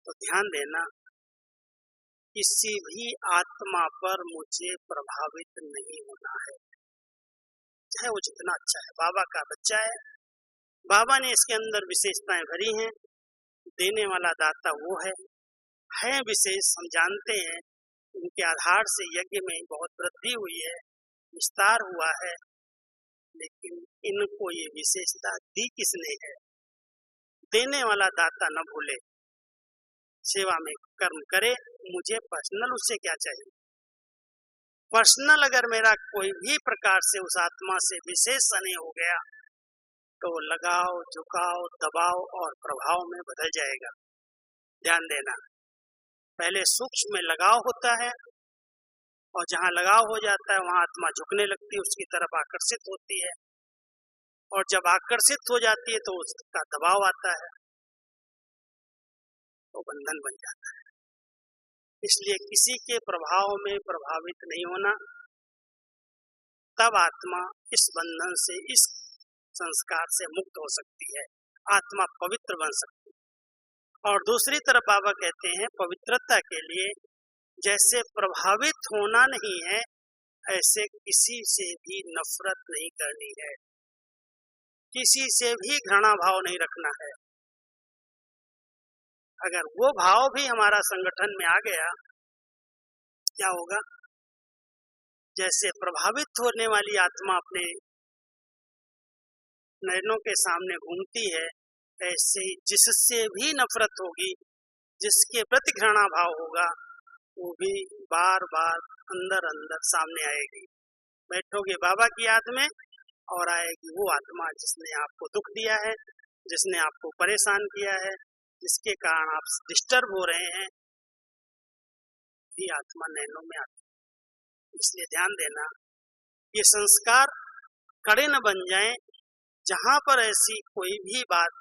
तो ध्यान देना, किसी भी आत्मा पर मुझे प्रभावित नहीं होना है, चाहे वो जितना अच्छा है। बाबा का बच्चा है, बाबा ने इसके अंदर विशेषताएं भरी हैं, देने वाला दाता वो है विशेष। हम जानते हैं उनके आधार से यज्ञ में बहुत वृद्धि हुई है, विस्तार हुआ है, लेकिन इनको ये विशेषता दी किसने है? देने वाला दाता न भूले, सेवा में कर्म करे। मुझे पर्सनल उससे क्या चाहिए? पर्सनल अगर मेरा कोई भी प्रकार से उस आत्मा से विशेष स्नेह हो गया, तो लगाव, झुकाव, दबाव और प्रभाव में बदल जाएगा। ध्यान देना, पहले सूक्ष्म में लगाव होता है, और जहाँ लगाव हो जाता है वहाँ आत्मा झुकने लगती है, उसकी तरफ आकर्षित होती है, और जब आकर्षित हो जाती है तो उसका दबाव आता है, तो बंधन बन जाता है। इसलिए किसी के प्रभाव में प्रभावित नहीं होना, तब आत्मा इस बंधन से, इस संस्कार से मुक्त हो सकती है, आत्मा पवित्र बन सकती है। और दूसरी तरफ बाबा कहते हैं, पवित्रता के लिए जैसे प्रभावित होना नहीं है, ऐसे किसी से भी नफरत नहीं करनी है, किसी से भी घृणा भाव नहीं रखना है। अगर वो भाव भी हमारा संगठन में आ गया, क्या होगा? जैसे प्रभावित होने वाली आत्मा अपने नयनों के सामने घूमती है, ऐसे ही जिससे भी नफरत होगी, जिसके प्रति घृणा भाव होगा, वो भी बार बार अंदर अंदर सामने आएगी। बैठोगे बाबा की याद में और आएगी वो आत्मा जिसने आपको दुख दिया है, जिसने आपको परेशान किया है, जिसके कारण आप डिस्टर्ब हो रहे हैं, ये आत्मा नैनों में आती है। इसलिए ध्यान देना, ये संस्कार कड़े न बन जाएं। जहां पर ऐसी कोई भी बात,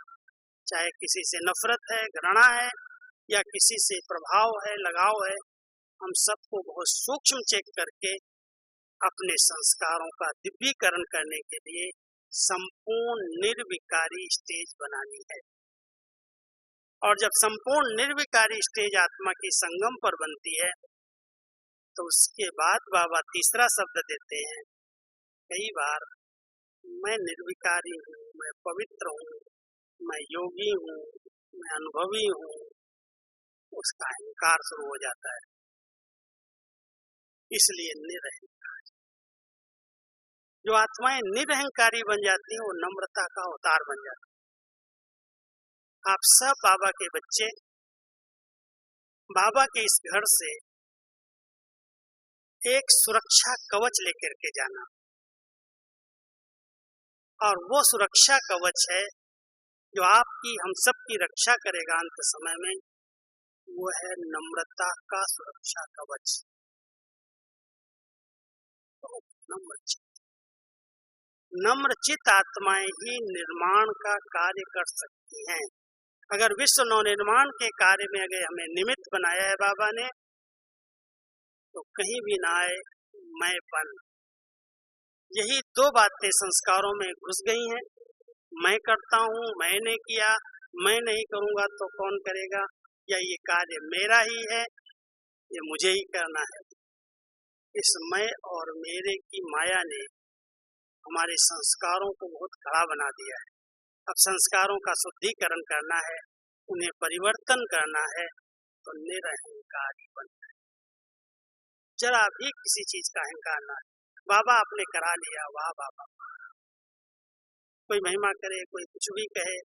चाहे किसी से नफरत है, घृणा है, या किसी से प्रभाव है, लगाव है, हम सबको बहुत सूक्ष्म चेक करके अपने संस्कारों का दिव्यीकरण करने के लिए संपूर्ण निर्विकारी स्टेज बनानी है। और जब संपूर्ण निर्विकारी स्टेज आत्मा की संगम पर बनती है, तो उसके बाद बाबा तीसरा शब्द देते हैं, कई बार मैं निर्विकारी हूँ, मैं पवित्र हूँ, मैं योगी हूँ, मैं अनुभवी हूँ, उसका अहंकार शुरू हो जाता है। इसलिए निरहंकारी, जो आत्माएं निरहंकारी बन जाती हैं, वो नम्रता का अवतार बन जाती है। आप सब बाबा के बच्चे, बाबा के इस घर से एक सुरक्षा कवच लेकर के जाना, और वो सुरक्षा कवच है जो आपकी, हम सब की रक्षा करेगा अंत समय में। वो है नम्रता का सुरक्षा कवच। तो नम्रचित आत्माएं ही निर्माण का कार्य कर सकती हैं। अगर विश्व नवनिर्माण के कार्य में अगर हमें निमित्त बनाया है बाबा ने, तो कहीं भी ना आए मैंपन। यही दो बातें संस्कारों में घुस गई हैं। मैं करता हूँ, मैंने किया, मैं नहीं करूँगा तो कौन करेगा, या ये कार्य मेरा ही है, ये मुझे ही करना है। इस मैं और मेरे की माया ने हमारे संस्कारों को बहुत खड़ा बना दिया है। अब संस्कारों का शुद्धिकरण करना है, उन्हें परिवर्तन करना है, तो निरहंकारी बनना है। जरा भी किसी चीज का अहंकार ना है। बाबा आपने करा लिया, वाह बाबा। कोई महिमा करे, कोई कुछ भी कहे,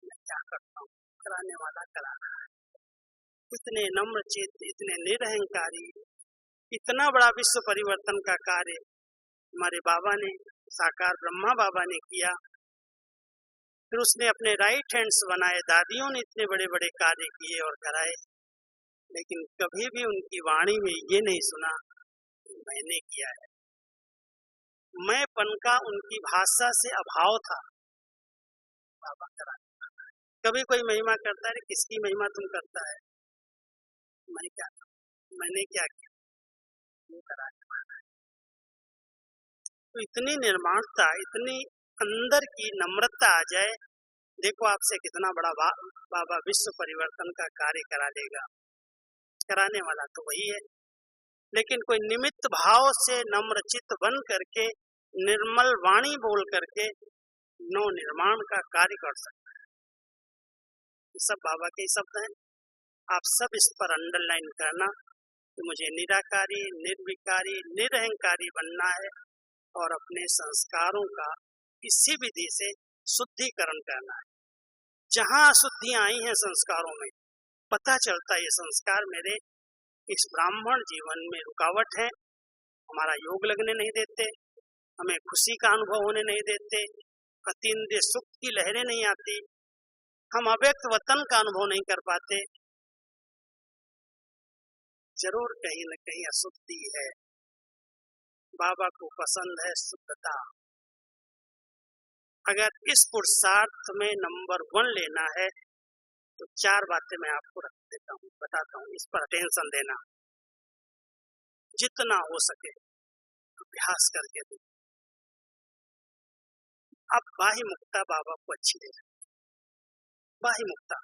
मैं क्या करता हूँ, कराने वाला कराना है। इतने नम्रचित, इतने निरहंकारी, इतना बड़ा विश्व परिवर्तन का कार्य हमारे बाबा ने, साकार ब्रह्मा बाबा ने किया। फिर उसने अपने राइट हैंड्स बनाए। दादियों ने इतने बड़े बड़े कार्य किए और कराए, लेकिन कभी भी उनकी वाणी में ये नहीं सुना मैंने किया है। मैंपन का उनकी भाषा से अभाव था। बाबा करा। कभी कोई महिमा करता है, किसकी महिमा तुम करता है, मैं क्या, मैंने क्या किया, वो करा। तो इतनी निर्माणता, इतनी अंदर की नम्रता आ जाए, देखो आपसे कितना बड़ा बाबा विश्व परिवर्तन का कार्य करा देगा। कराने वाला तो वही है, लेकिन कोई निमित्त भाव से नम्रचित बन करके, निर्मल वाणी बोल करके नव निर्माण का कार्य कर सकता है। ये सब बाबा के शब्द हैं। आप सब इस पर अंडरलाइन करना कि मुझे निराकारी, निर्विकारी, निरहंकारी बनना है और अपने संस्कारों का किसी विधि से शुद्धिकरण करना है। जहां अशुद्धियां आई हैं संस्कारों में, पता चलता है ये संस्कार मेरे इस ब्राह्मण जीवन में रुकावट है, हमारा योग लगने नहीं देते, हमें खुशी का अनुभव होने नहीं देते, अतीन्द्रिय सुख की लहरें नहीं आती, हम अव्यक्त वतन का अनुभव नहीं कर पाते। जरूर कहीं न कहीं अशुद्धि है। बाबा को पसंद है शुद्धता। अगर इस पुरुषार्थ में नंबर 1 लेना है, तो 4 बातें मैं आपको रख देता हूँ, बताता हूँ, इस पर अटेंशन देना। जितना हो सके अभ्यास करके दो। अब बाह्य मुक्ता बाबा को अच्छी लगे। बाह्य मुक्ता,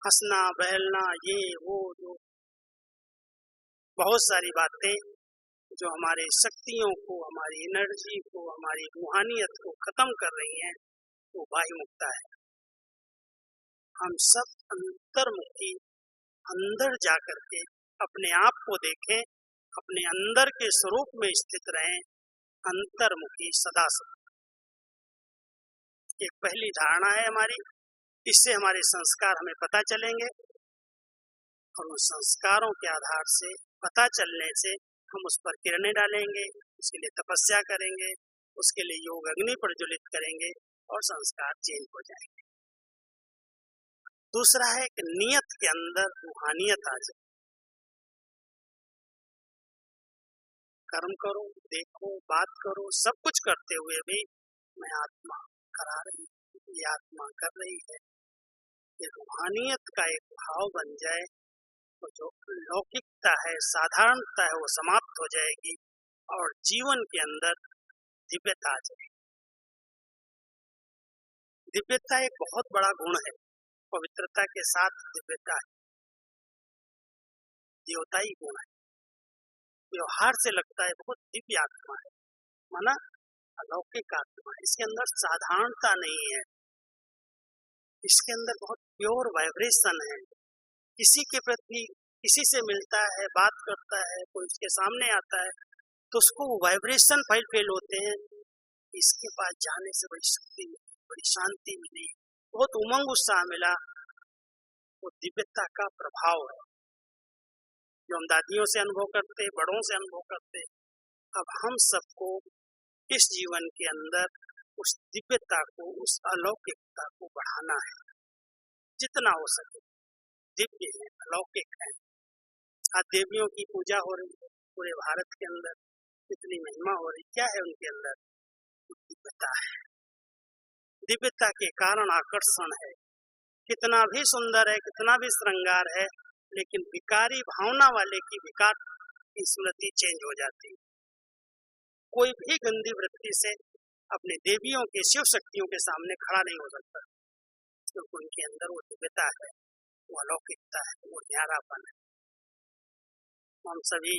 हंसना, बहलना, ये वो जो बहुत सारी बातें जो हमारे शक्तियों को, हमारी एनर्जी को, हमारी रूहानियत को खत्म कर रही हैं, वो बाह्य मुक्ता है। हम सब अंतर्मुखी, अंदर जाकर के अपने आप को देखें, अपने अंदर के स्वरूप में स्थित रहें, अंतर्मुखी सदा सब। एक पहली धारणा है हमारी, इससे हमारे संस्कार हमें पता चलेंगे और उन संस्कारों के आधार से, पता चलने से हम उस पर किरणें डालेंगे, उसके लिए तपस्या करेंगे, उसके लिए योग अग्नि प्रज्वलित करेंगे और संस्कार चेंज हो जाएंगे। दूसरा है कि नियत के अंदर रूहानियत आ जाए। कर्म करो, देखो, बात करो, सब कुछ करते हुए भी मैं आत्मा करा रही हूँ, ये आत्मा कर रही है। ये रूहानियत का एक भाव बन जाए तो जो लौकिकता है, साधारणता है, वो समाप्त हो जाएगी और जीवन के अंदर दिव्यता आ जाएगी। दिव्यता एक बहुत बड़ा गुण है। पवित्रता के साथ दिव्यता है, देवताई गुण है। व्यवहार से लगता है बहुत दिव्य आत्मा है, माना अलौकिक आत्मा है। इसके अंदर साधारणता नहीं है, इसके अंदर बहुत प्योर वाइब्रेशन है। किसी के प्रति, किसी से मिलता है, बात करता है, कोई उसके सामने आता है तो उसको वाइब्रेशन फील होते हैं। इसके पास जाने से बड़ी शक्ति मिली, बड़ी शांति मिली, बहुत उमंग उत्साह मिला। वो दिव्यता का प्रभाव है जो हम दादियों से अनुभव करते, बड़ों से अनुभव करते। अब हम सबको इस जीवन के अंदर उस दिव्यता को, उस अलौकिकता को बढ़ाना है जितना हो सके। दिव्य हैं, अलौकिक हैं। आज देवियों की पूजा हो रही है पूरे भारत के अंदर, कितनी महिमा हो रही, क्या है उनके अंदर? दिव्यता है। दिव्यता के कारण आकर्षण है। कितना भी सुंदर है, कितना भी श्रृंगार है, लेकिन विकारी भावना वाले की विकार की स्मृति चेंज हो जाती है। कोई भी गंदी वृत्ति से अपने देवियों के, शिव शक्तियों के सामने खड़ा नहीं हो सकता, क्योंकि उनके अंदर वो दिव्यता है, वो अलौकिकता है, वो न्यारापन है। हम सभी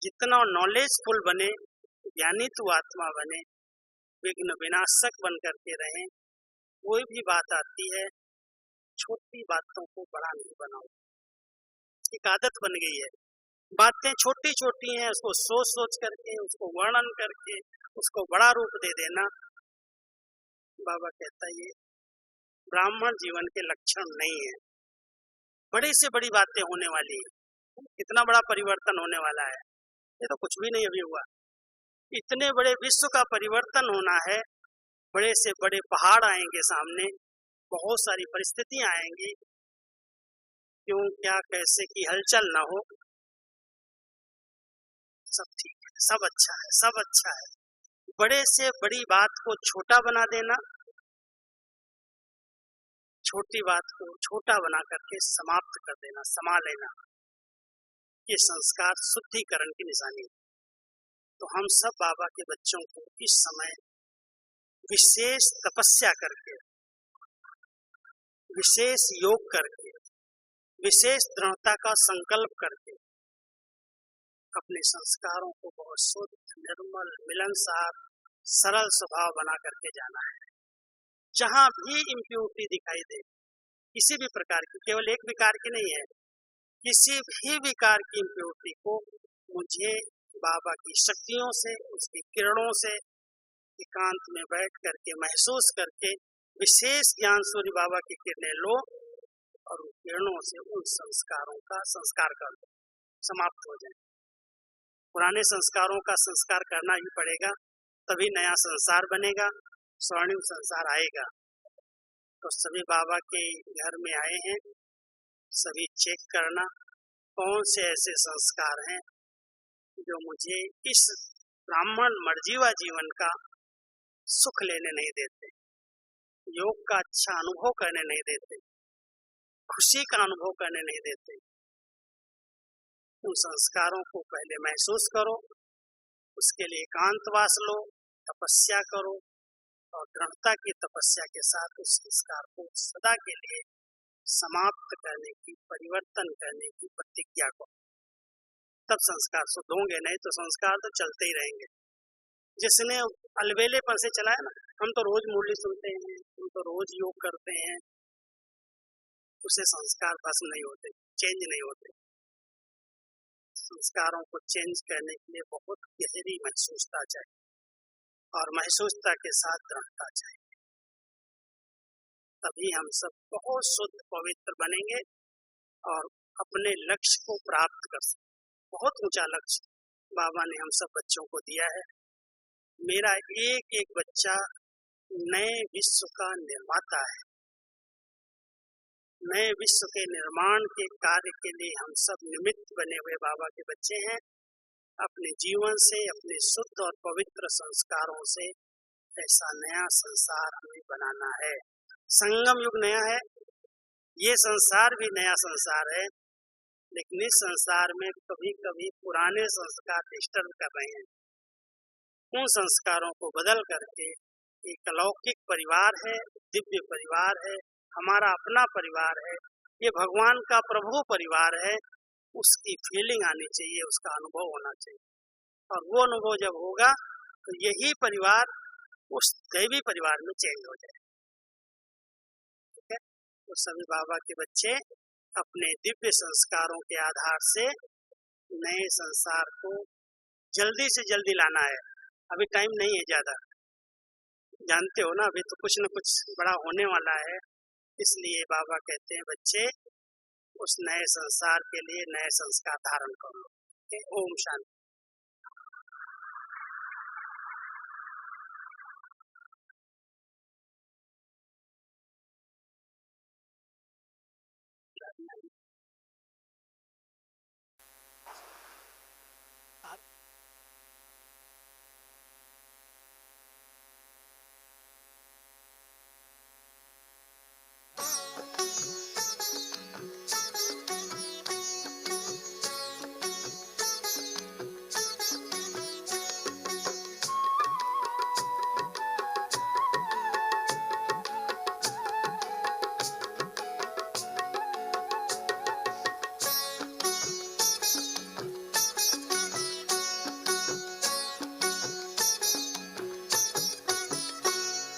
जितना नॉलेजफुल बने, ज्ञानी तु आत्मा बने, विघ्न विनाशक बन करके रहें। कोई भी बात आती है, छोटी बातों को बड़ा नहीं बनाओ। एक आदत बन गई है, बातें छोटी छोटी हैं, उसको सोच सोच करके, उसको वर्णन करके, उसको बड़ा रूप दे देना। बाबा कहता है ये ब्राह्मण जीवन के लक्षण नहीं है। बड़ी से बड़ी बातें होने वाली है, कितना बड़ा परिवर्तन होने वाला है, ये तो कुछ भी नहीं अभी हुआ। इतने बड़े विश्व का परिवर्तन होना है, बड़े से बड़े पहाड़ आएंगे सामने, बहुत सारी परिस्थितियां आएंगी, क्यों, क्या, कैसे की हलचल ना हो। सब ठीक है, सब अच्छा है, सब अच्छा है। बड़े से बड़ी बात को छोटा बना देना, छोटी बात को छोटा बना करके समाप्त कर देना, समा लेना, ये संस्कार शुद्धिकरण की निशानी है। तो हम सब बाबा के बच्चों को इस समय विशेष तपस्या करके, विशेष योग करके, विशेष दृढ़ता का संकल्प करके अपने संस्कारों को बहुत शुद्ध, निर्मल, मिलनसार, सरल स्वभाव बना करके जाना है। जहां भी इम्प्योरिटी दिखाई दे, किसी भी प्रकार की, केवल एक विकार की नहीं है, किसी भी विकार की इम्प्योरिटी को मुझे बाबा की शक्तियों से, उसकी किरणों से एकांत में बैठ करके महसूस करके विशेष ज्ञान सूर्य बाबा की किरणें लो और उन किरणों से उन संस्कारों का संस्कार कर दो, समाप्त हो जाए। पुराने संस्कारों का संस्कार करना ही पड़ेगा, तभी नया संसार बनेगा, स्वर्णिम संसार आएगा। तो सभी बाबा के घर में आए हैं, सभी चेक करना कौन से ऐसे संस्कार हैं जो मुझे इस ब्राह्मण मर्जीवा जीवन का सुख लेने नहीं देते, योग का अच्छा अनुभव करने नहीं देते, खुशी का अनुभव करने नहीं देते। उन संस्कारों को पहले महसूस करो, उसके लिए एकांतवास लो, तपस्या करो और दृढ़ता की तपस्या के साथ उस संस्कार को सदा के लिए समाप्त करने की, परिवर्तन करने की प्रतिज्ञा करो। तब संस्कार शुद्ध होंगे, नहीं तो संस्कार तो चलते ही रहेंगे। जिसने अलबेलेपन से चला है ना, हम तो रोज मुरली सुनते हैं, हम तो रोज योग करते हैं, उसे संस्कार भस्म नहीं होते, चेंज नहीं होते। संस्कारों को चेंज करने के लिए बहुत गहरी महसूसता चाहिए और महसूसता के साथ दृढ़ता चाहिए, तभी हम सब बहुत शुद्ध पवित्र बनेंगे और अपने लक्ष्य को प्राप्त कर सकते। बहुत ऊंचा लक्ष्य बाबा ने हम सब बच्चों को दिया है। मेरा एक एक बच्चा नए विश्व का निर्माता है। नए विश्व के निर्माण के कार्य के लिए हम सब निमित्त बने हुए बाबा के बच्चे हैं। अपने जीवन से, अपने शुद्ध और पवित्र संस्कारों से ऐसा नया संसार हमें बनाना है। संगम युग नया है, ये संसार भी नया संसार है, लेकिन इस संसार में कभी कभी पुराने संस्कार डिस्टर्ब कर रहे हैं। उन संस्कारों को बदल करके एक अलौकिक परिवार है, दिव्य परिवार है, हमारा अपना परिवार है, ये भगवान का प्रभु परिवार है, उसकी फीलिंग आनी चाहिए, उसका अनुभव होना चाहिए। और वो अनुभव जब होगा तो यही परिवार उस दैवी परिवार में चेंज हो जाए। ठीक है, तो सभी बाबा के बच्चे अपने दिव्य संस्कारों के आधार से नए संसार को जल्दी से जल्दी लाना है। अभी टाइम नहीं है ज्यादा, जानते हो ना, अभी तो कुछ न कुछ बड़ा होने वाला है। इसलिए बाबा कहते हैं बच्चे उस नए संसार के लिए नए संस्कार धारण कर लो। ओम शांति।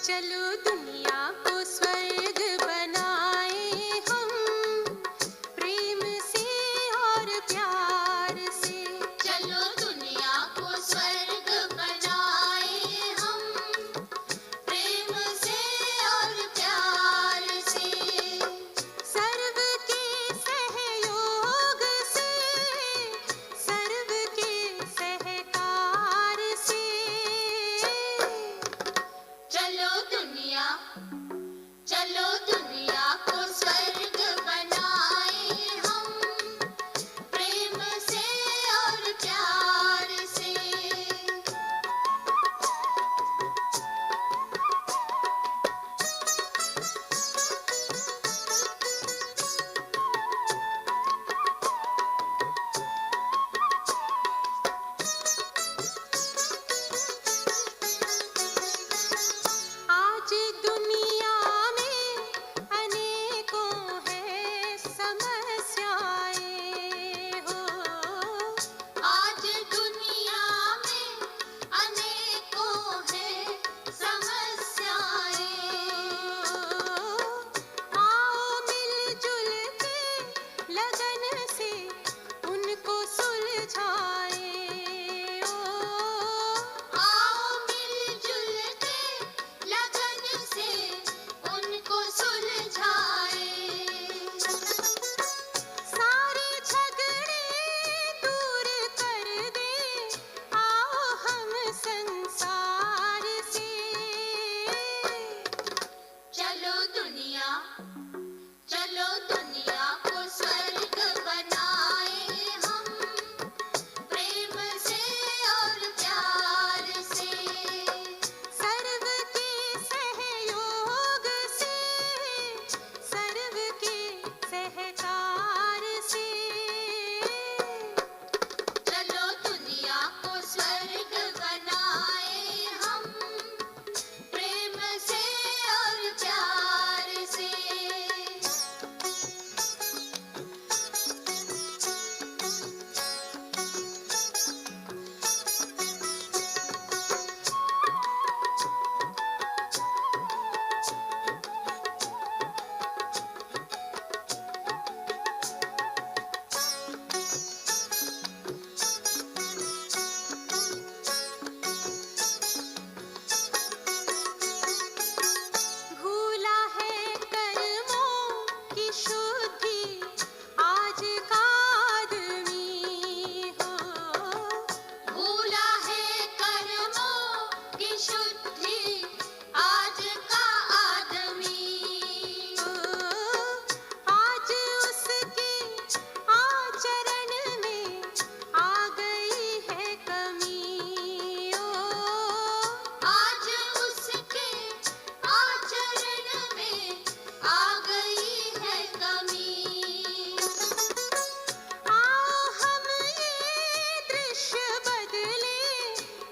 चलो दुनिया को स्वर्ग बनाए हम प्रेम से और प्यार से। चलो दुनिया को स्वर्ग बनाए हम प्रेम से और प्यार से। सर्व के सहयोग से, सर्व के सहकार से। चलो दुनिया को स्वर्ग बनाए हम प्रेम से और प्यार से। आज दुनिया में अनेकों हैं समस्याएं हो। आज दुनिया में अनेकों हैं समस्याएं। आओ मिलजुल के लगन से उनको सुलझाए। आओ मिलजुल के लगन से उनको सुलझाए। सारे झगड़े दूर कर दे, आओ हम संसार से। चलो दुनिया को स्वर्ग बनाए हम प्रेम से और प्यार से। सर्व के सहयोग से, सर्व के सहकार से। चलो दुनिया को स्वर्ग बनाए हम प्रेम से और प्यार से। भूला है कर्मों की शुद्धि आज का आदमी हो। भूला है कर्मों की शुद्धि आज का आदमी। आज उसके आचरण में आ गई है कमी। आज उसके आचरण में आ गई है कमी। आओ हम ये दृश्य बदले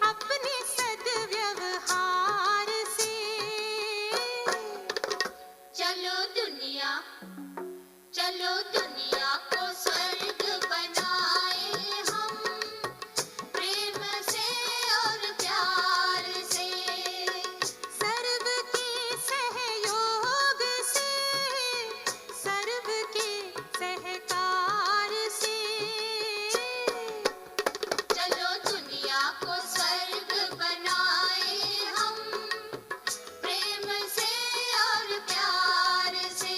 अपने सद्व्यवहार से। चलो दुनिया को स्वर्ग बनाए हम प्रेम से और प्यार से। सर्व के सहयोग से, सर्व के सहकार से। चलो दुनिया को स्वर्ग बनाए हम प्रेम से और प्यार से।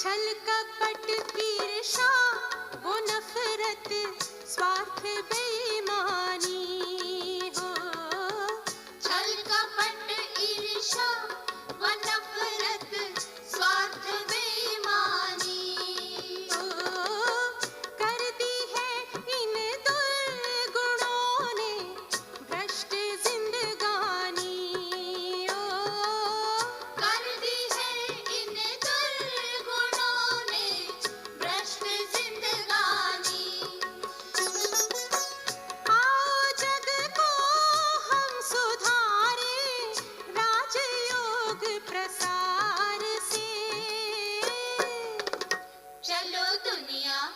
छल कपट ईर्ष्या वो नफरत स्वार्थ बेईमानी हो। छल कपट ईर्ष्या व नफरत स्वार्थ बेईमानी। कर दी है इन दुर्गुणों ने भ्रष्ट जिंदगानी। कर दी है इन दुर्गुणों ने भ्रष्ट जिंदगानी। दुनिया